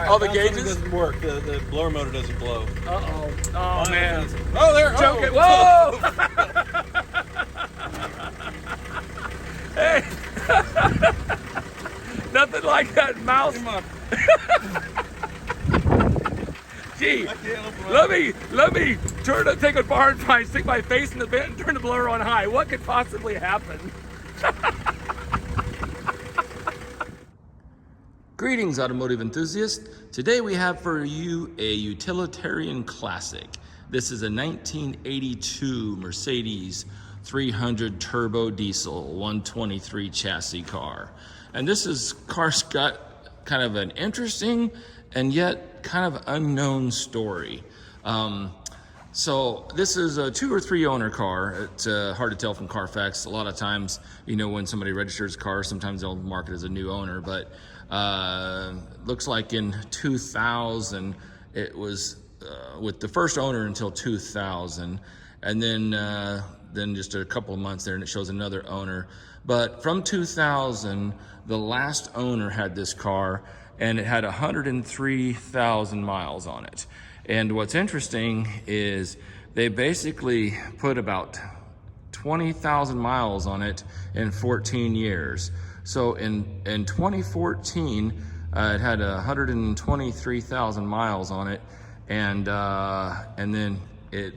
All the gauges doesn't work. The blower motor doesn't blow. Uh-oh. Oh, man. Oh, there. Joking. Oh. Whoa! Hey. Nothing like that mouse. Come on. Gee, let me take a barn find, stick my face in the vent and turn the blower on high. What could possibly happen? Greetings, automotive enthusiasts. Today we have for you a utilitarian classic. This is a 1982 Mercedes 300 turbo diesel 123 chassis car. And this car's got kind of an interesting and yet kind of unknown story. So this is a 2 or 3 owner car. It's hard to tell from Carfax. A lot of times, you know, when somebody registers a car, sometimes they'll mark it as a new owner, but looks like in 2000, it was with the first owner until 2000. And then just a couple of months there and it shows another owner. But from 2000, the last owner had this car and it had 103,000 miles on it. And what's interesting is they basically put about 20,000 miles on it in 14 years. So in 2014, it had 123,000 miles on it. And then it,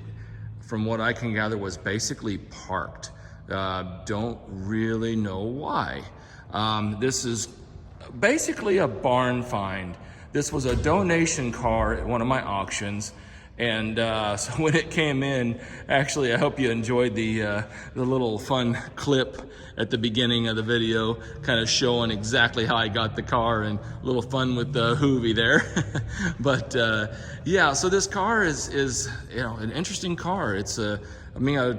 from what I can gather, was basically parked. Don't really know why. This is basically a barn find. This was a donation car at one of my auctions, and so when it came in, actually I hope you enjoyed the little fun clip at the beginning of the video, kind of showing exactly how I got the car and a little fun with the hoovy there. But yeah, so this car is you know, an interesting car. It's a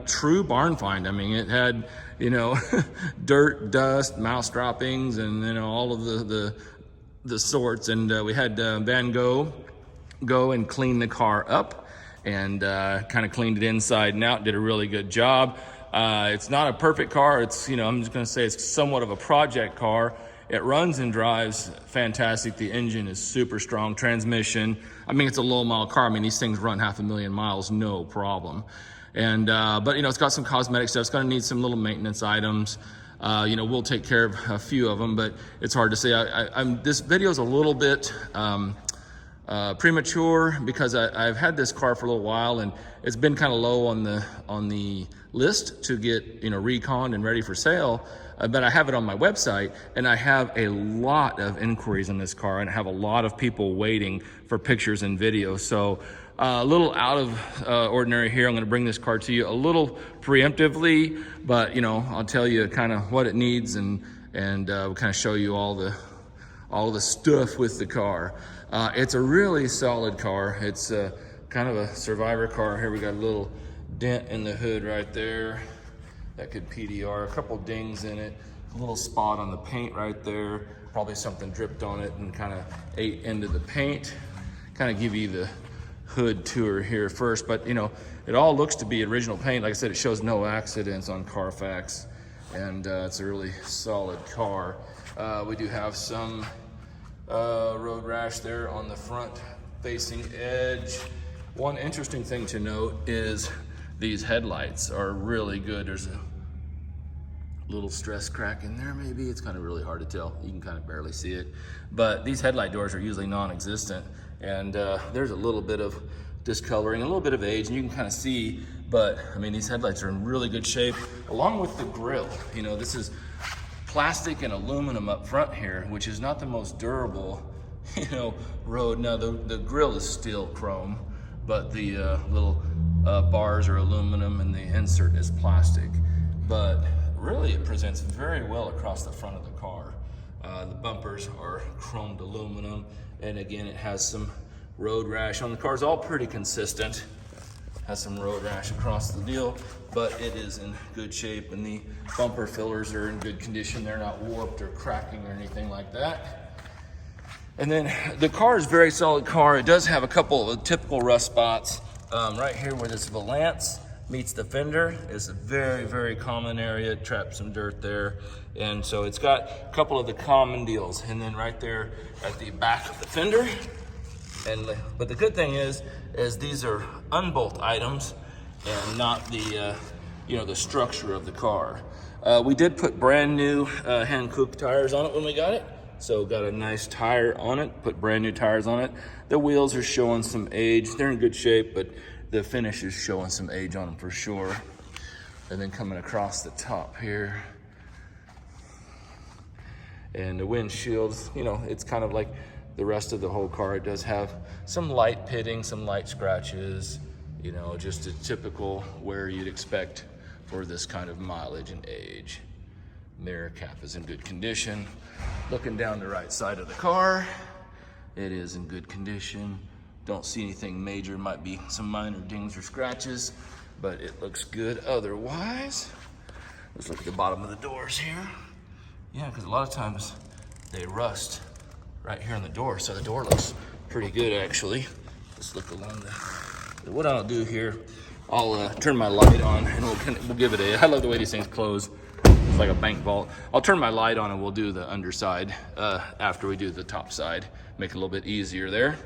true barn find. I mean, it had, you know, dirt, dust, mouse droppings, and, you know, all of the sorts. And we had Van Gogh go and clean the car up and kind of cleaned it inside and out, did a really good job. It's not a perfect car. It's, you know, I'm just gonna say it's somewhat of a project car. It runs and drives fantastic. The engine is super strong. Transmission, I mean, it's a low mile car. I mean, these things run 500,000 miles, no problem. And but, you know, it's got some cosmetic stuff. It's gonna need some little maintenance items. You know, we'll take care of a few of them, but it's hard to say. This video is a little bit premature because I've had this car for a little while and it's been kind of low on the list to get, you know, reconned and ready for sale. But I have it on my website and I have a lot of inquiries on this car and I have a lot of people waiting for pictures and videos. So a little out of ordinary here. I'm going to bring this car to you a little preemptively, but, you know, I'll tell you kind of what it needs and we'll kind of show you all the stuff with the car. It's a really solid car. It's kind of a survivor car. Here we got a little dent in the hood right there. That could PDR, a couple dings in it, a little spot on the paint right there. Probably something dripped on it and kind of ate into the paint. Kind of give you the hood tour here first, but, you know, it all looks to be original paint. Like I said, it shows no accidents on Carfax, and it's a really solid car. We do have some road rash there on the front facing edge. One interesting thing to note is these headlights are really good. There's a little stress crack in there maybe. It's kind of really hard to tell. You can kind of barely see it. But these headlight doors are usually non-existent. And there's a little bit of discoloring, a little bit of age, and you can kind of see, but I mean, these headlights are in really good shape, along with the grille. You know, this is plastic and aluminum up front here, which is not the most durable, you know, road. Now the grille is steel chrome, but the little bars are aluminum and the insert is plastic. But really it presents very well across the front of the car. The bumpers are chromed aluminum, and again, it has some road rash on the car. It's all pretty consistent. Has some road rash across the deal, but it is in good shape, and the bumper fillers are in good condition. They're not warped or cracking or anything like that. And then the car is a very solid car. It does have a couple of typical rust spots right here where this valance meets the fender. It's a very, very common area. It traps some dirt there. And so it's got a couple of the common deals. And then right there at the back of the fender. But the good thing is these are unbolt items and not the, the structure of the car. We did put brand new hand-cooked tires on it when we got it. So got a nice tire on it, put brand new tires on it. The wheels are showing some age. They're in good shape, but the finish is showing some age on them for sure. And then coming across the top here. And the windshield, it's kind of like the rest of the whole car. It does have some light pitting, some light scratches, just a typical where you'd expect for this kind of mileage and age. Mirror cap is in good condition. Looking down the right side of the car, it is in good condition. Don't see anything major, might be some minor dings or scratches, but it looks good otherwise. Let's look at the bottom of the doors here. Yeah, because a lot of times they rust right here on the door, so the door looks pretty good actually. Let's look along what I'll do here, I'll turn my light on and we'll give it I love the way these things close. It's like a bank vault. I'll turn my light on and we'll do the underside after we do the top side. Make it a little bit easier there.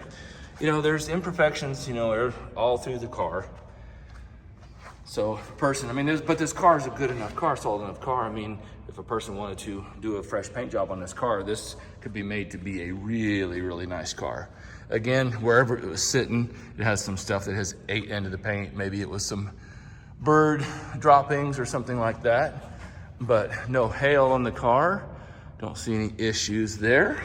There's imperfections, all through the car. So but this car is a good enough car, solid enough car. If a person wanted to do a fresh paint job on this car, this could be made to be a really, really nice car. Again, wherever it was sitting, it has some stuff that has ate into the paint. Maybe it was some bird droppings or something like that. But no hail on the car. Don't see any issues there.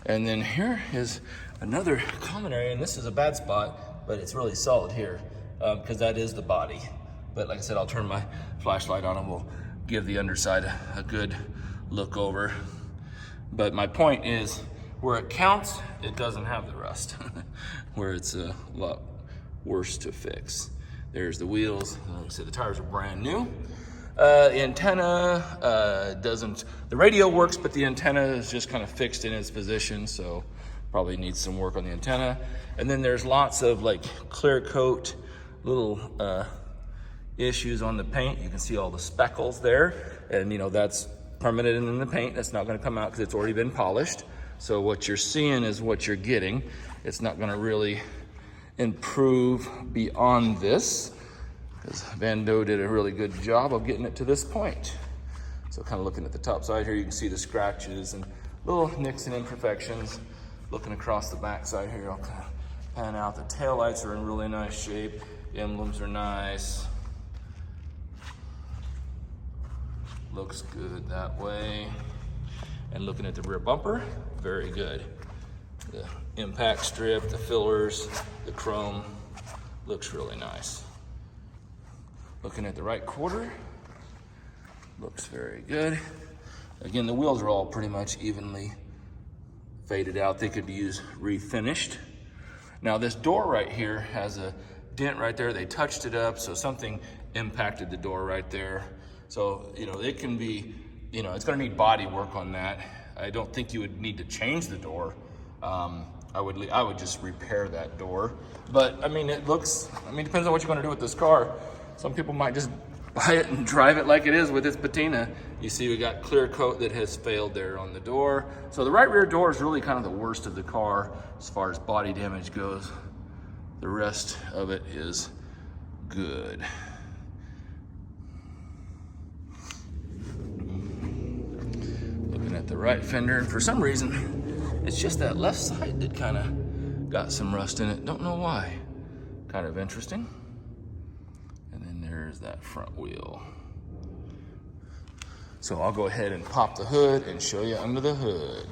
And then here is another common area, and this is a bad spot, but it's really solid here because that is the body. But like I said, I'll turn my flashlight on and we'll give the underside a good look over. But my point is, where it counts, it doesn't have the rust, where it's a lot worse to fix. There's the wheels. Like I said, the tires are brand new. The antenna the radio works, but the antenna is just kind of fixed in its position, so probably needs some work on the antenna. And then there's lots of like clear coat little issues on the paint. You can see all the speckles there, and that's permanent in the paint. That's not going to come out because it's already been polished. So what you're seeing is what you're getting. It's not going to really improve beyond this, because Van Doe did a really good job of getting it to this point. So kind of looking at the top side here, you can see the scratches and little nicks and imperfections. Looking across the back side here, I'll kind of pan out. The taillights are in really nice shape. The emblems are nice. Looks good that way. And looking at the rear bumper, very good. The impact strip, the fillers, the chrome, looks really nice. Looking at the right quarter, looks very good. Again, the wheels are all pretty much evenly faded out. They could be used refinished. Now this door right here has a dent right there. They touched it up, so something impacted the door right there. So, it can be, it's gonna need body work on that. I don't think you would need to change the door. I would just repair that door. But it looks, depends on what you're gonna do with this car. Some people might just buy it and drive it like it is with its patina. You see we got clear coat that has failed there on the door. So the right rear door is really kind of the worst of the car as far as body damage goes. The rest of it is good. Looking at the right fender, and for some reason, it's just that left side that kind of got some rust in it. Don't know why. Kind of interesting. And then there's that front wheel. So I'll go ahead and pop the hood and show you under the hood.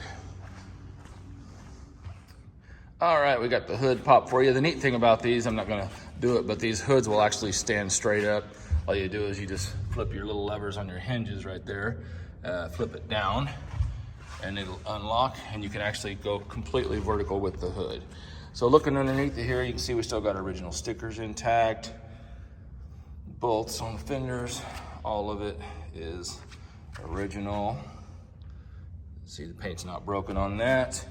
All right, we got the hood popped for you. The neat thing about these, I'm not gonna do it, but these hoods will actually stand straight up. All you do is you just flip your little levers on your hinges right there, flip it down, and it'll unlock, and you can actually go completely vertical with the hood. So looking underneath here, you can see we still got original stickers intact, bolts on the fenders, all of it is original. See, the paint's not broken on that.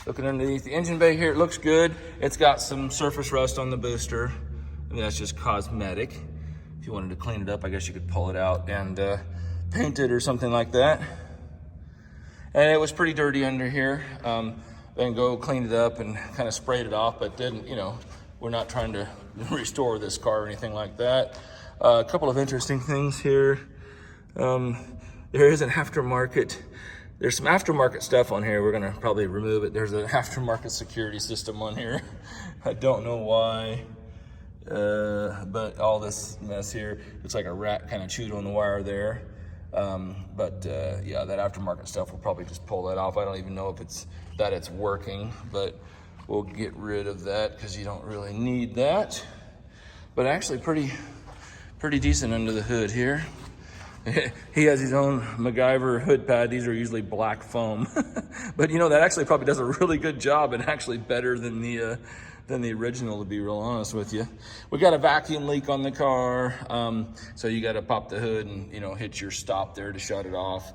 Looking underneath the engine bay here, it looks good. It's got some surface rust on the booster. I mean, that's just cosmetic. If you wanted to clean it up, I guess you could pull it out and paint it or something like that. And it was pretty dirty under here. Then go clean it up and kind of sprayed it off, but didn't, you know, we're not trying to restore this car or anything like that. A couple of interesting things here. There is an aftermarket. There's some aftermarket stuff on here. We're gonna probably remove it. There's an aftermarket security system on here. I don't know why, but all this mess here, looks like a rat kind of chewed on the wire there. Yeah, that aftermarket stuff, we'll probably just pull that off. I don't even know if it's working, but we'll get rid of that because you don't really need that. But actually pretty decent under the hood here. He has his own MacGyver hood pad. These are usually black foam, but you know, that actually probably does a really good job and actually better than the original, to be real honest with you. We got a vacuum leak on the car, so you got to pop the hood and, you know, hit your stop there to shut it off.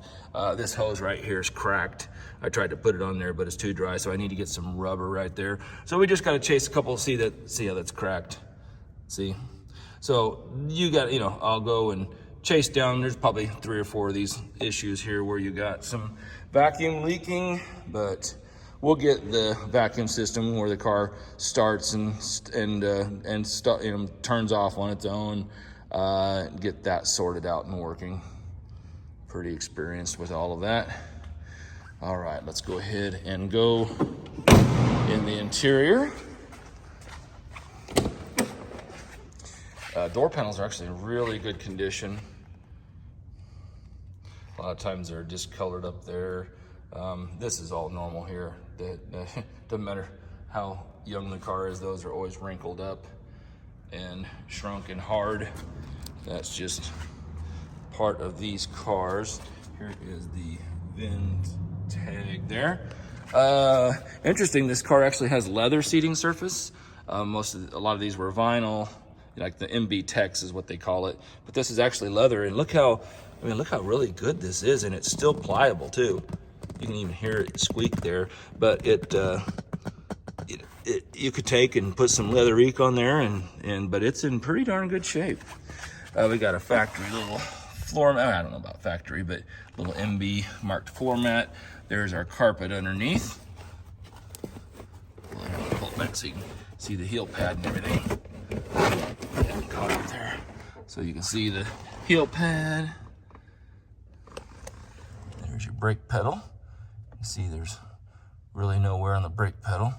This hose right here is cracked. I tried to put it on there, but it's too dry, so I need to get some rubber right there. So we just got to chase a couple, see how that's cracked. See? So you got, you know, I'll go and chase down. There's probably 3 or 4 of these issues here where you got some vacuum leaking, but we'll get the vacuum system where the car starts and turns off on its own, get that sorted out and working. Pretty experienced with all of that. All right, let's go ahead and go in the interior. Door panels are actually in really good condition. A lot of times they're discolored up there. This is all normal here. Doesn't matter how young the car is, those are always wrinkled up and shrunk and hard. That's just part of these cars. Here is the VIN tag there. Interesting, this car actually has leather seating surface. A lot of these were vinyl, like the MB Tex is what they call it, but this is actually leather. And look how really good this is, and it's still pliable too. You can even hear it squeak there, but you could take and put some leather eke on there, but it's in pretty darn good shape. We got a factory little floor mat. I don't know about factory, but little MB marked floor mat. There's our carpet underneath. Pull it back so you can see the heel pad and everything. Caught it there, so you can see the heel pad. There's your brake pedal. You see there's really no wear on the brake pedal.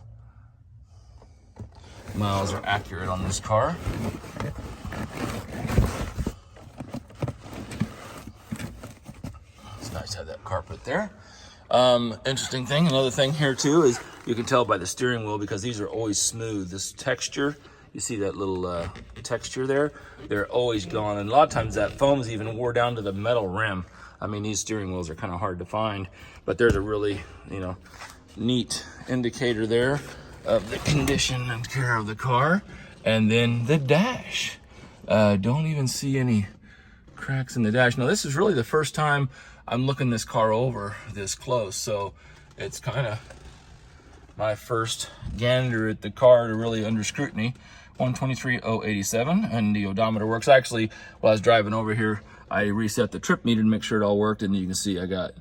Miles are accurate on this car. It's nice to have that carpet there. Interesting thing, another thing here too is you can tell by the steering wheel, because these are always smooth. This texture, you see that little texture there? They're always gone. And a lot of times that foam's even wore down to the metal rim. I mean, these steering wheels are kind of hard to find, but there's a really, you know, neat indicator there of the condition and care of the car. And then the dash. Don't even see any cracks in the dash. Now, this is really the first time I'm looking this car over this close, so it's kind of my first gander at the car to really under scrutiny. 123,087, and the odometer works. Actually, while I was driving over here, I reset the trip meter to make sure it all worked, and you can see I got,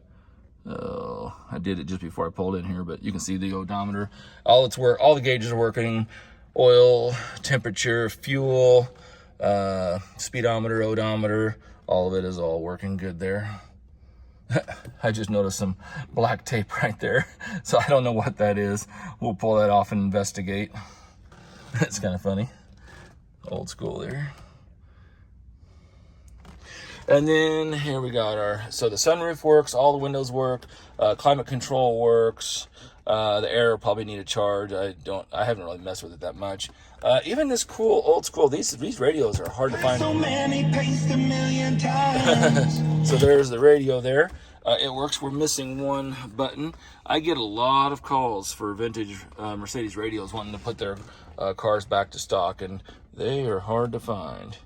I did it just before I pulled in here, but you can see the odometer. All the gauges are working. Oil, temperature, fuel, speedometer, odometer, all of it is all working good there. I just noticed some black tape right there, so I don't know what that is. We'll pull that off and investigate. It's kind of funny. Old school there. And then here we got so the sunroof works, all the windows work, climate control works, the air will probably need a charge. I haven't really messed with it that much. Even this cool old school, these radios are hard to find. So many paced a million times. So there's the radio there. It works. We're missing one button. I get a lot of calls for vintage Mercedes radios wanting to put their cars back to stock, and they are hard to find.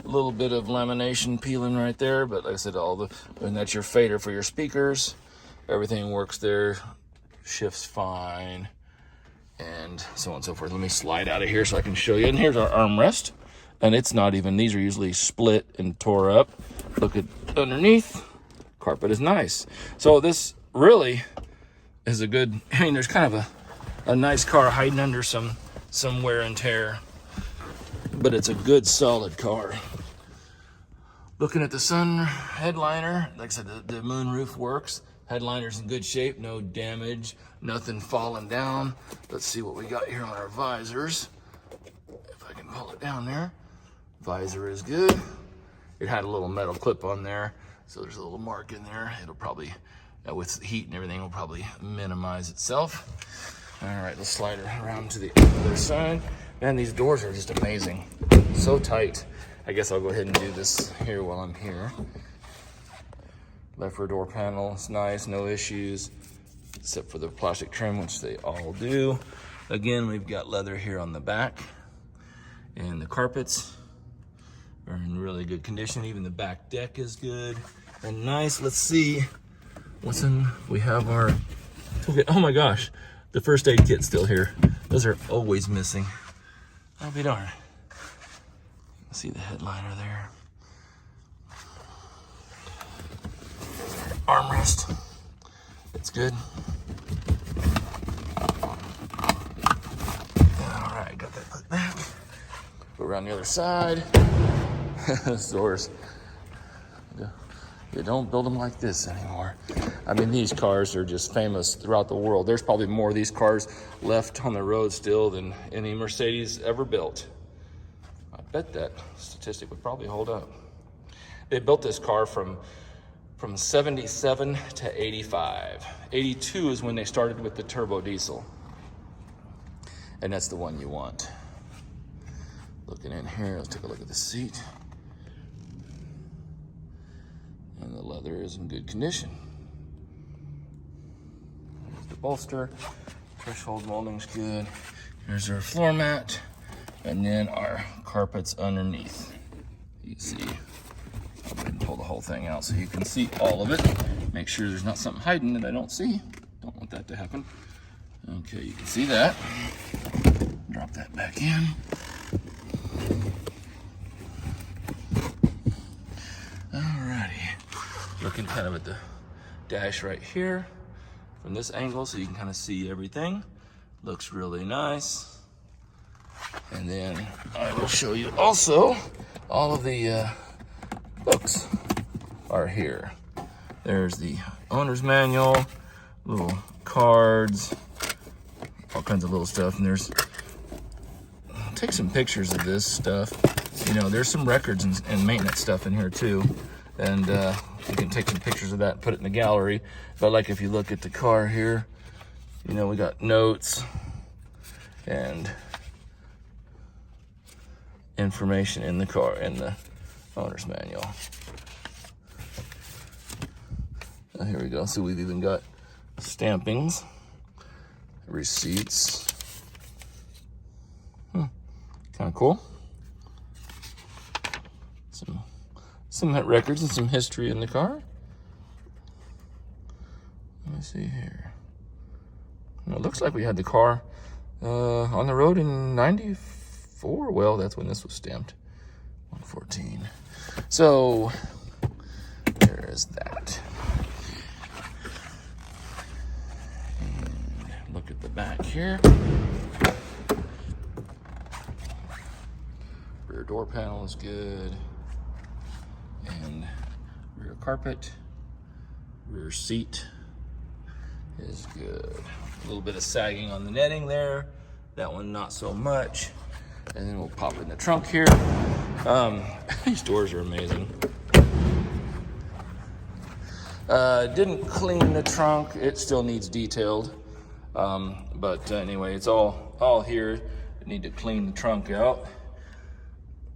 A little bit of lamination peeling right there, but like I said, and that's your fader for your speakers. Everything works there, shifts fine, and so on and so forth. Let me slide out of here so I can show you. And here's our armrest. And it's not even, these are usually split and tore up. Look at underneath, carpet is nice. So this really is a good, I mean, there's kind of a nice car hiding under some wear and tear, but it's a good solid car. Looking at the sun headliner, like I said, the moonroof works. Headliner's in good shape, no damage, nothing falling down. Let's see what we got here on our visors. If I can pull it down there. Visor is good. It had a little metal clip on there, so there's a little mark in there. It'll probably, with heat and everything, will probably minimize itself. All right, let's slide it around to the other side. Man, these doors are just amazing. So tight. I guess I'll go ahead and do this here while I'm here. Left rear door panel, it's nice, no issues, except for the plastic trim, which they all do. Again, we've got leather here on the back, and the carpets are in really good condition. Even the back deck is good and nice. Let's see what's in. We have our toolkit. Oh my gosh, the first aid kit's still here. Those are always missing. I'll be darned. See the headliner there. Armrest. It's good. All right, got that put back. Go around the other side. Those doors. You don't build them like this anymore. I mean, these cars are just famous throughout the world. There's probably more of these cars left on the road still than any Mercedes ever built. I bet that statistic would probably hold up. They built this car from 77 to 85. 82 is when they started with the turbo diesel. And that's the one you want. Looking in here, let's take a look at the seat. And the leather is in good condition. There's the bolster. Threshold molding's good. Here's our floor mat. And then our carpets underneath. You see, I'll go ahead and pull the whole thing out so you can see all of it. Make sure there's not something hiding that I don't see. Don't want that to happen. Okay, you can see that. Drop that back in. Alrighty. Looking kind of at the dash right here from this angle so you can kind of see everything. Looks really nice. And then I will show you also all of the books are here. There's the owner's manual, little cards, all kinds of little stuff. And there's, take some pictures of this stuff. You know, there's some records and maintenance stuff in here too. And you can take some pictures of that and put it in the gallery. But like if you look at the car here, you know, we got notes and information in the car, in the owner's manual. Here we go. So we've even got stampings, receipts. Kind of cool. Some records and some history in the car. Let me see here. It looks like we had the car on the road in 94. Well, that's when this was stamped. 114. So there is that. And look at the back here. Rear door panel is good. And rear carpet, rear seat is good. A little bit of sagging on the netting there. That one not so much. And then we'll pop it in the trunk here. These doors are amazing. Didn't clean the trunk. It still needs detailed. But anyway, it's all here. I need to clean the trunk out.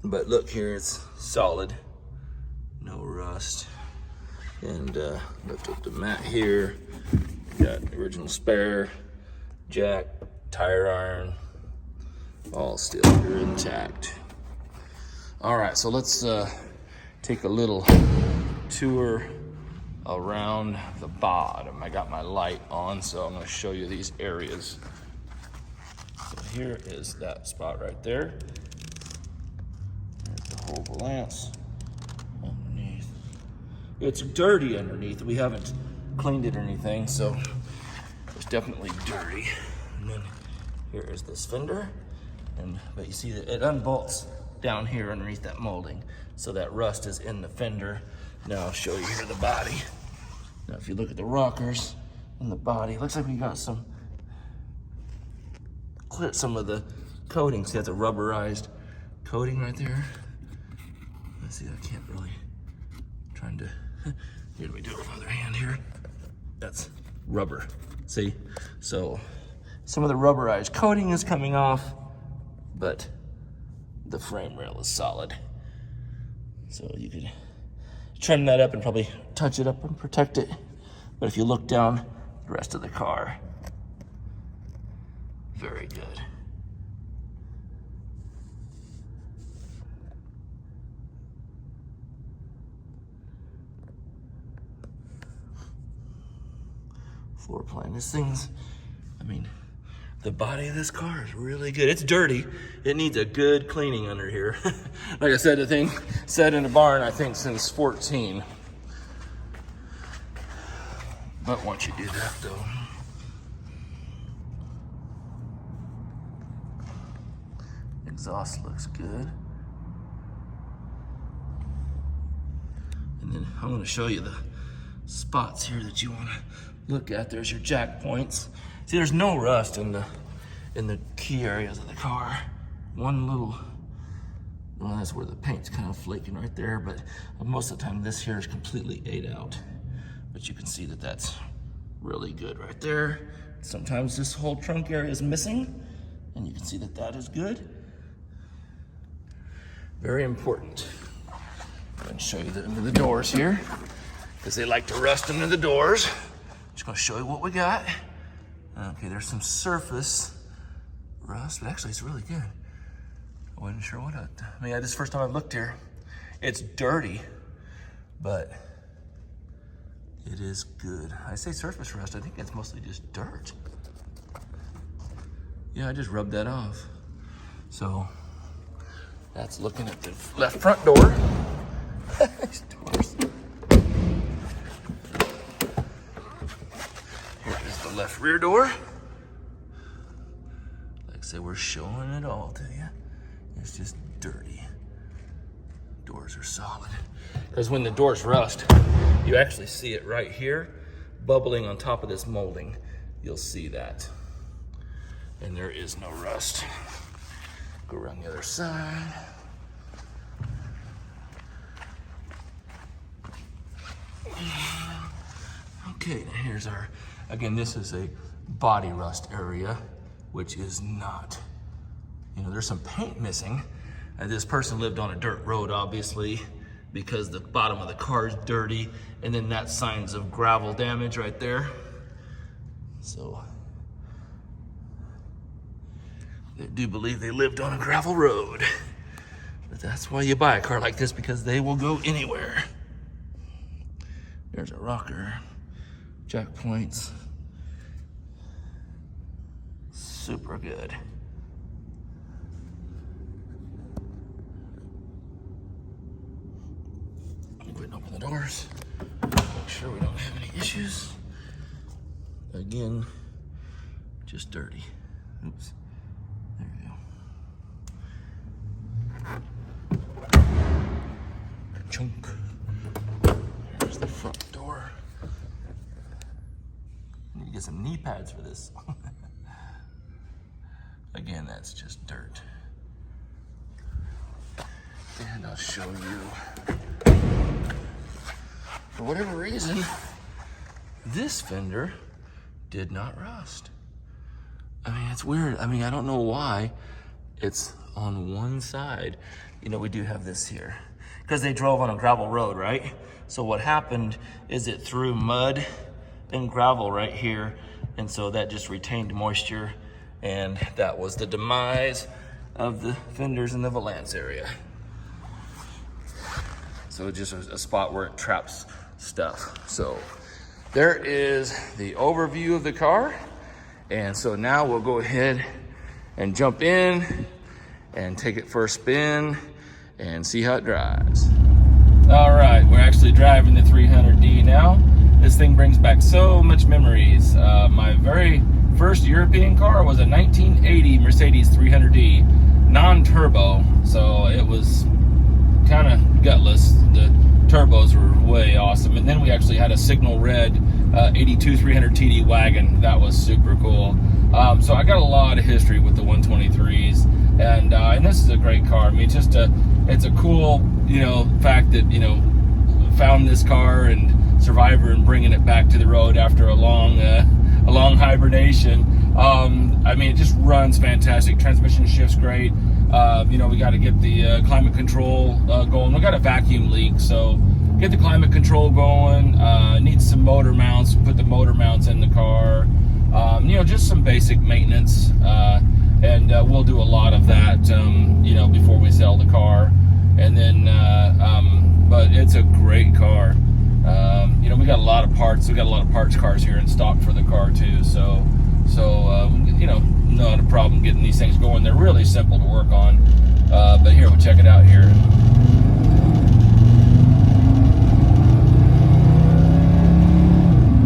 But look here, it's solid. No rust. And lift up the mat here. Got original spare, jack, tire iron, all still here intact. All right, so let's take a little tour around the bottom. I got my light on, so I'm gonna show you these areas. So here is that spot right there. whole valance underneath. It's dirty underneath. We haven't cleaned it or anything, so it's definitely dirty. And then here is this fender, but you see that it unbolts down here underneath that molding, so that rust is in the fender. Now I'll show you here the body. Now if you look at the rockers and the body, it looks like we got some of the coating. See, that's a rubberized coating right there. Let's see, I can't really, trying to, here, let me do it with my other hand here. That's rubber, see? So some of the rubberized coating is coming off, but the frame rail is solid. So you could trim that up and probably touch it up and protect it. But if you look down the rest of the car, very good. Floor plan. This thing's, I mean, the body of this car is really good. It's dirty. It needs a good cleaning under here. Like I said, the thing sat in the barn, I think, since 14. But once you do that, though, exhaust looks good. And then I'm going to show you the spots here that you want to look at. There's your jack points. See, there's no rust in the key areas of the car. One little, well, that's where the paint's kind of flaking right there, but most of the time this here is completely ate out. But you can see that that's really good right there. Sometimes this whole trunk area is missing, and you can see that that is good. Very important. I'm going to show you under the doors here, because they like to rust under the doors. Just going to show you what we got. Okay, there's some surface rust, but actually it's really good. I wasn't sure what I mean, this is the first time I've looked here. It's dirty, but it is good. I say surface rust, I think it's mostly just dirt. Yeah, I just rubbed that off. So that's looking at the left front door. These doors. Here is the left rear door. Like I said, we're showing it all to you. It's just dirty. Doors are solid. Because when the doors rust, you actually see it right here, bubbling on top of this molding. You'll see that. And there is no rust. Go around the other side. Okay, here's our, again, this is a body rust area, which is not, there's some paint missing. And this person lived on a dirt road, obviously, because the bottom of the car is dirty, and then that signs of gravel damage right there. So they do believe they lived on a gravel road. But that's why you buy a car like this, because they will go anywhere. There's a rocker, jack points, super good. Go ahead and open the doors, make sure we don't have any issues. Again, just dirty. Oops, there we go. Chunk. Here's the front door. Need to get some knee pads for this. Again, that's just dirt. And I'll show you, for whatever reason, this fender did not rust. I mean, it's weird. I mean, I don't know why it's on one side. We do have this here, because they drove on a gravel road, right? So what happened is it threw mud and gravel right here, and so that just retained moisture, and that was the demise of the fenders in the valance area. So it's just a spot where it traps stuff. So there is the overview of the car. And so now we'll go ahead and jump in and take it for a spin and see how it drives. All right, we're actually driving the 300D now. This thing brings back so much memories. My very first European car was a 1980 Mercedes 300D, non-turbo, so it was kind of gutless. The turbos were way awesome. And then we actually had a signal red 82 300 TD wagon. That was super cool. So I got a lot of history with the 123s, and this is a great car. I mean, it's a cool, fact that, found this car and survivor and bringing it back to the road after a long hibernation. I mean, it just runs fantastic. Transmission shifts great. We got to get the climate control going. We got a vacuum leak, so get the climate control going. Needs some motor mounts. Put the motor mounts in the car. Just some basic maintenance, and we'll do a lot of that, before we sell the car. And then, but it's a great car. We got a lot of parts. We got a lot of parts cars here in stock for the car too. So not a problem getting these things going. They're really simple to work on. But here, we'll check it out here.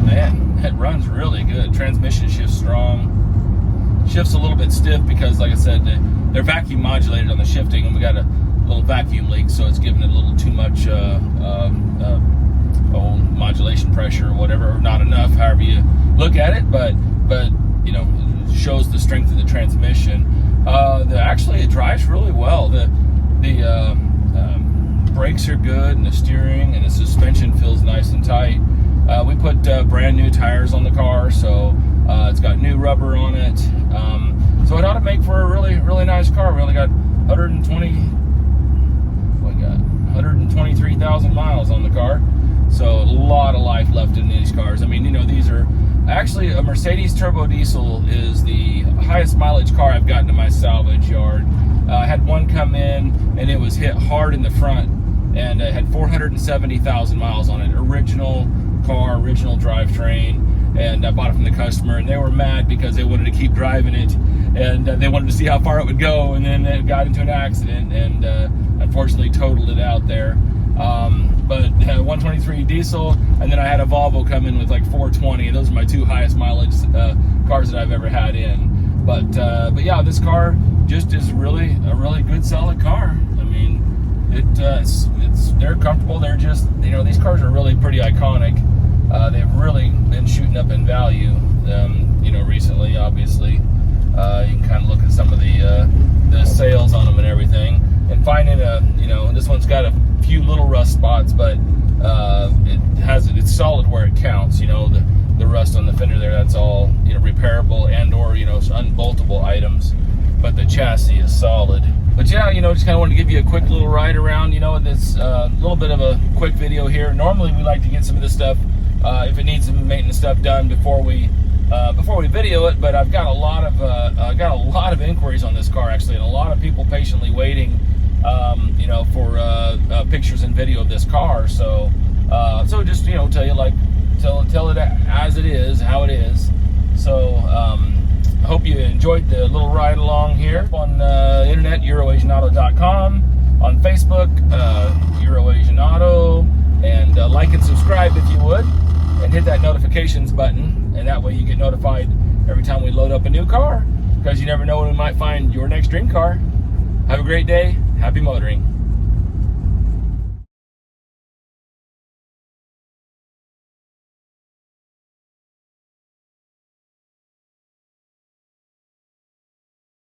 Man, it runs really good. Transmission shifts strong. Shifts a little bit stiff because, like I said, they're vacuum modulated on the shifting, and we got a little vacuum leak, so it's giving it a little too much modulation pressure or whatever, or not enough, however you look at it. But it shows the strength of the transmission. Actually, it drives really well. The brakes are good, and the steering and the suspension feels nice and tight. We put brand new tires on the car, so it's got new rubber on it. So it ought to make for a really, really nice car. We only got 123,000 miles on the car. So a lot of life left in these cars. I mean, these are actually, a Mercedes turbo diesel is the highest mileage car I've gotten to my salvage yard. I had one come in and it was hit hard in the front, and it had 470,000 miles on it. Original car, original drivetrain. And I bought it from the customer, and they were mad because they wanted to keep driving it, and they wanted to see how far it would go, and then it got into an accident, and unfortunately totaled it out there. But 123 diesel, and then I had a Volvo come in with like 420, and those are my two highest mileage cars that I've ever had in. But yeah, this car just is really a really good, solid car. I mean, they're comfortable. They're just, these cars are really pretty iconic. They've really been shooting up in value, recently. Obviously, you can kind of look at some of the sales on them and everything, and finding this one's got a few little rust spots, but it's solid where it counts. The rust on the fender there, that's all repairable and or unboltable items, but the chassis is solid. But yeah, just kind of wanted to give you a quick little ride around, this little bit of a quick video here. Normally we like to get some of this stuff, if it needs some maintenance stuff done before we video it, but I've got a lot of inquiries on this car actually, and a lot of people patiently waiting, for pictures and video of this car. So just tell it as it is, how it is. So I hope you enjoyed the little ride along here on the internet, EuroAsianAuto.com, on Facebook, EuroAsianAuto, and like and subscribe if you would, and hit that notifications button, and that way you get notified every time we load up a new car, because you never know when we might find your next dream car. Have a great day. Happy motoring.